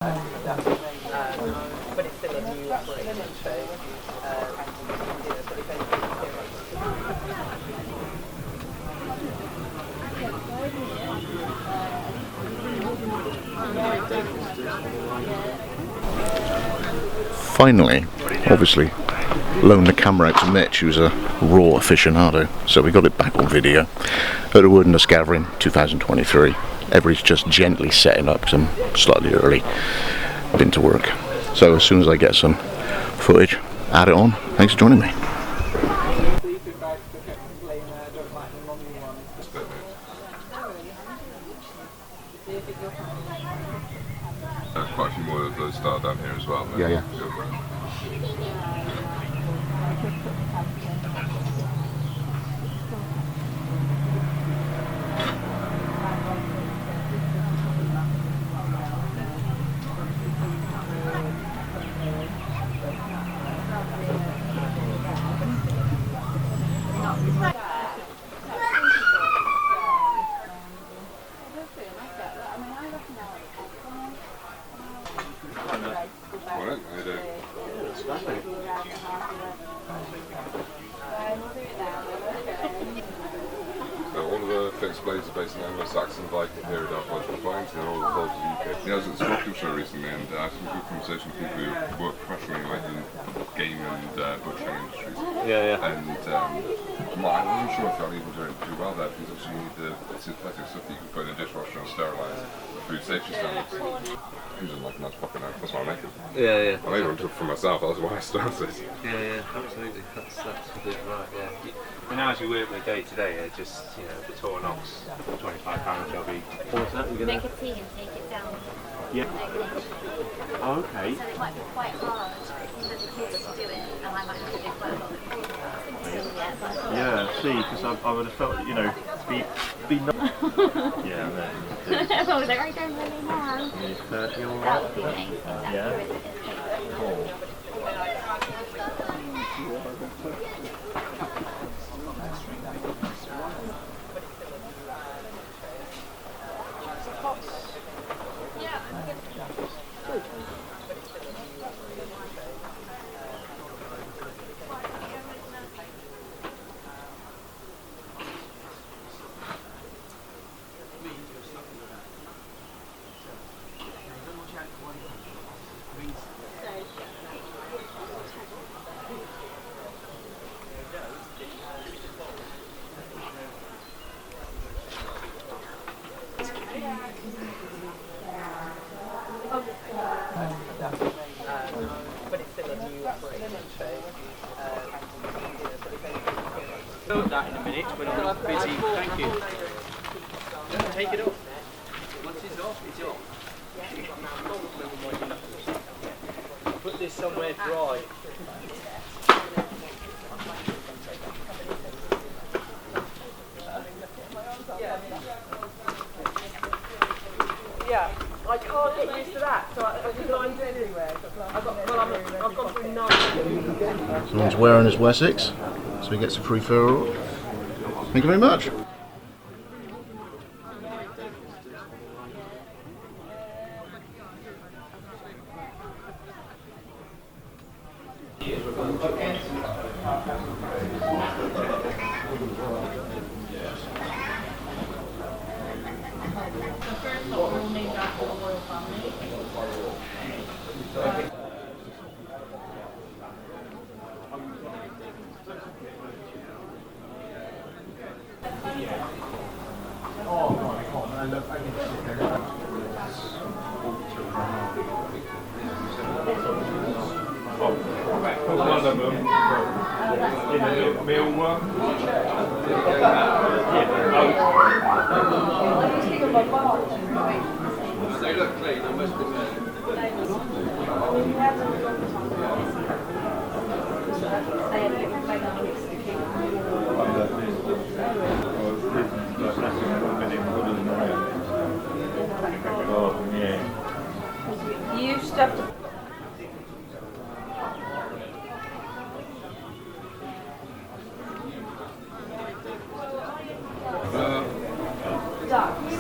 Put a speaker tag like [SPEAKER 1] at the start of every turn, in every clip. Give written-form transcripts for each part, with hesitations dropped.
[SPEAKER 1] But it's still a new operation, so
[SPEAKER 2] Finally, obviously, loaned the camera out to Mitch, who's a raw aficionado, so we got it back on video at a Wilderness Gathering 2023. Everybody's just gently setting up because I'm slightly early, been to work. So as soon as I get some footage, add it on. Thanks for joining me.
[SPEAKER 3] Quite a few more of those style down here as well.
[SPEAKER 2] Yeah.
[SPEAKER 3] Blades are based in Anglo-Saxon, Viking period archaeological finds, and all the bulbs of the UK. I was at Staffordshire recently and I had some good conversation with people who work professionally like in game and butchering industries. And I'm not sure if I'll even do well there because obviously you need the synthetic stuff that you can put in a dishwasher and sterilise for food safety standards. These are like nice popping out, that's why I make them. I made them for myself, that's why I started.
[SPEAKER 4] Absolutely. That's completely right, And now as you work with day to day, just, the torn ox, £25 job each. What's that?
[SPEAKER 5] Make a tea and take it down.
[SPEAKER 4] Yeah. Oh, okay.
[SPEAKER 5] So it might be quite hard for the kids to do it, and I might have to do quite a lot of it.
[SPEAKER 4] Yeah, see, because I would have felt, be not. Yeah,
[SPEAKER 5] I was like, I don't really know. That would be amazing.
[SPEAKER 4] Yeah. Cool.
[SPEAKER 1] but it's still a new operation, so
[SPEAKER 6] that in a minute when I'm not busy. Thank you. Take it off. Once it's off, it's off. Put this somewhere dry.
[SPEAKER 1] yeah, I can't get used to that, so I can't it anywhere. I've gone through 9.
[SPEAKER 2] Someone's wearing his Wessex, so he gets a free ferrule. Thank you very much.
[SPEAKER 4] one of them in a little meal work.
[SPEAKER 6] They look clean, I must admit.
[SPEAKER 1] You used to have to. Ducks,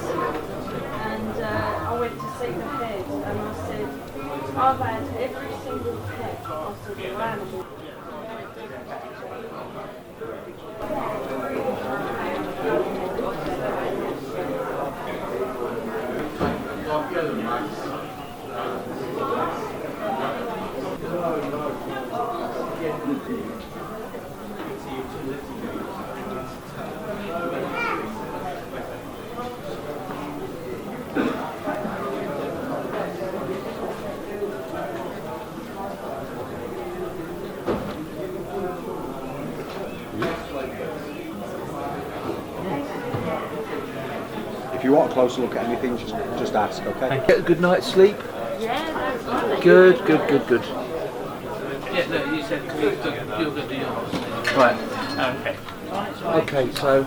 [SPEAKER 1] and I went to see the head, and I said, I've had every single pet possible animal.
[SPEAKER 7] If you want a closer look at anything, just ask, okay?
[SPEAKER 6] Get a good night's sleep.
[SPEAKER 1] Yeah, that's lovely.
[SPEAKER 6] Good.
[SPEAKER 8] Yeah, no, you said you're going to do yours.
[SPEAKER 6] Right.
[SPEAKER 8] Okay.
[SPEAKER 6] Okay, so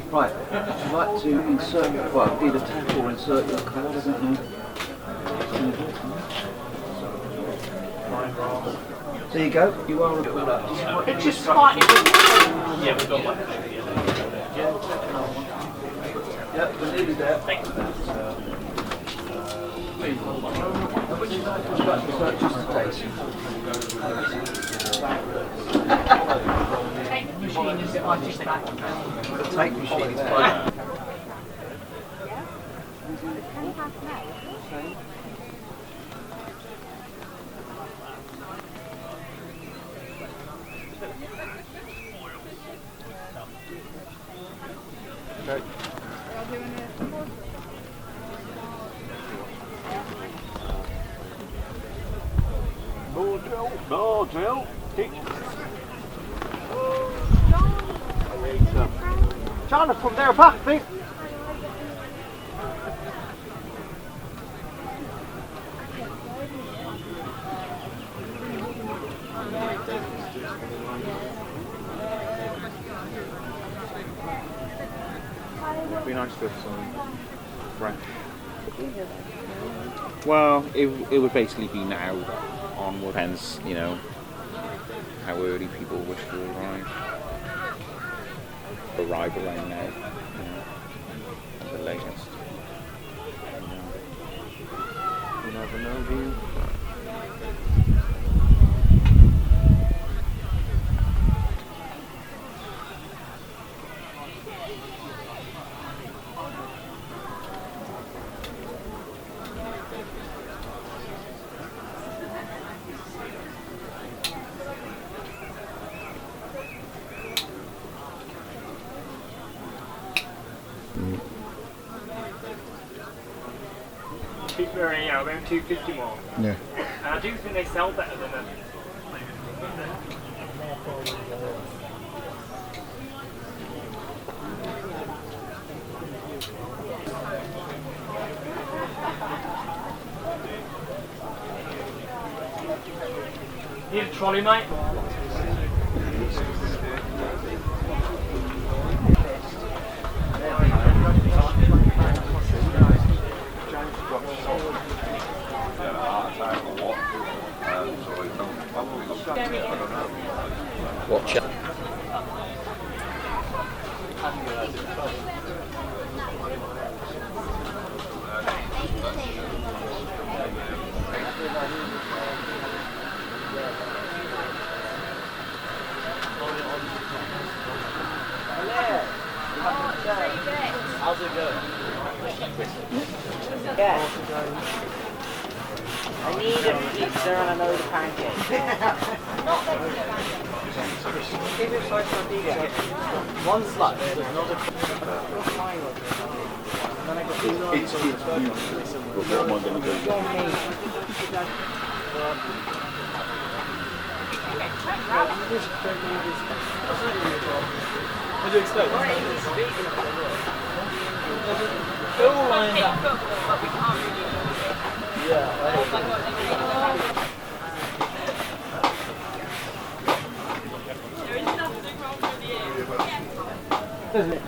[SPEAKER 6] right, would you like to insert, well, either tap or insert your card, I don't know. There you go, you are a
[SPEAKER 8] It's just slightly. Yeah, we've got one.
[SPEAKER 6] Yep, we're nearly there.
[SPEAKER 8] Thanks.
[SPEAKER 6] Would you like to insert just the taste?
[SPEAKER 8] Take the machine is I just back.
[SPEAKER 6] The tape machine is fine. Okay.
[SPEAKER 7] No drill. China from there back, I think.
[SPEAKER 9] It'd be nice to have some fresh. Well, it would basically be now onward, hence, you know, how early people wish to arrive around now, you know, at the latest. You never know, do you?
[SPEAKER 8] People are around 250 more.
[SPEAKER 2] Yeah.
[SPEAKER 8] And I do think they sell better than them. Need a trolley, mate?
[SPEAKER 2] Watch out.
[SPEAKER 6] How's it going?
[SPEAKER 10] Yeah. I need a pizza and a load of pancakes. Give it size for pizza.
[SPEAKER 6] One slice, there's not a...
[SPEAKER 7] It's beautiful. But what am I going to do?
[SPEAKER 6] What do you expect?
[SPEAKER 10] Doesn't it?